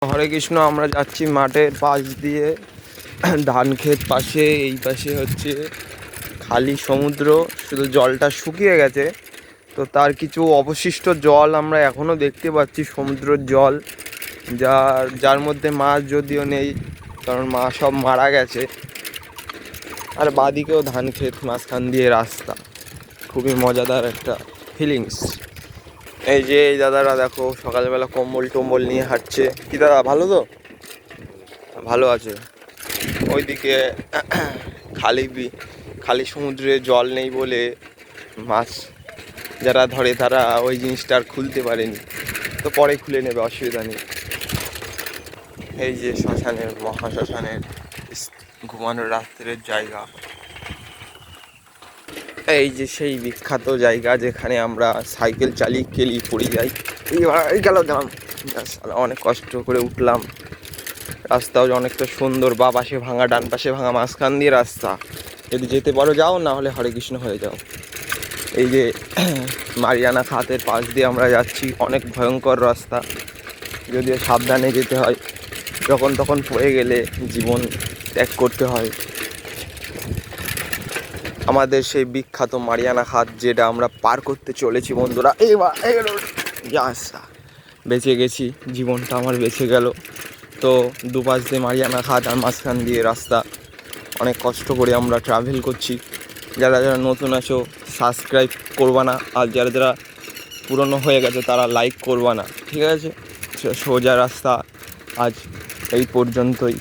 হরে কৃষ্ণ। আমরা যাচ্ছি মাঠের পাশ দিয়ে, ধান ক্ষেত পাশে। এই পাশে হচ্ছে খালি সমুদ্র, শুধু জলটা শুকিয়ে গেছে। তো তার কিছু অবশিষ্ট জল আমরা এখনও দেখতে পাচ্ছি, সমুদ্রের জল, যার মধ্যে মাছ যদিও নেই, কারণ মাছ সব মারা গেছে। আর বাদিকেও ধান ক্ষেত, মাঝখান দিয়ে রাস্তা। খুবই মজাদার একটা ফিলিংস। এই যে এই দাদারা দেখো সকালবেলা কম্বল টম্বল নিয়ে হাঁটছে। কি দাদা, ভালো তো? ভালো আছে। ওইদিকে খালি সমুদ্রে জল নেই বলে মাছ যারা ধরে তারা ওই জিনিসটা আর খুলতে পারেনি, তো পরে খুলে নেবে, অসুবিধা নেই। এই যে শ্মশানের, মহাশ্মশানের ঘুমানোর রাত্রের জায়গা। এই যে সেই বিখ্যাত জায়গা যেখানে আমরা সাইকেল চালিয়ে কেলি পড়ে যাই। এই গেল দাম, অনেক কষ্ট করে উঠলাম। রাস্তাও অনেকটা সুন্দর, বা পাশে ভাঙা, ডান পাশে ভাঙা, মাঝখান দিয়ে রাস্তা। যদি যেতে পারো যাও, না হলে হরে কৃষ্ণ হয়ে যাও। এই যে মারিয়ানা খাতের পাশ দিয়ে আমরা যাচ্ছি, অনেক ভয়ঙ্কর রাস্তা, যদিও সাবধানে যেতে হয়, যখন তখন পড়ে গেলে জীবন ত্যাগ করতে হয়। আমাদের সেই বিখ্যাত মারিয়ানা খাত, যেটা আমরা পার করতে চলেছি বন্ধুরা। বেঁচে গেছি, জীবনটা আমার বেঁচে গেল। তো দুপাশ দিয়ে মারিয়ানা খাত আর মাঝখান দিয়ে রাস্তা। অনেক কষ্ট করে আমরা ট্রাভেল করছি। যারা যারা নতুন আছো সাবস্ক্রাইব করবা না, আর যারা যারা পুরনো হয়ে গেছে তারা লাইক করবা না, ঠিক আছে? সোজা রাস্তা আজ এই পর্যন্তই।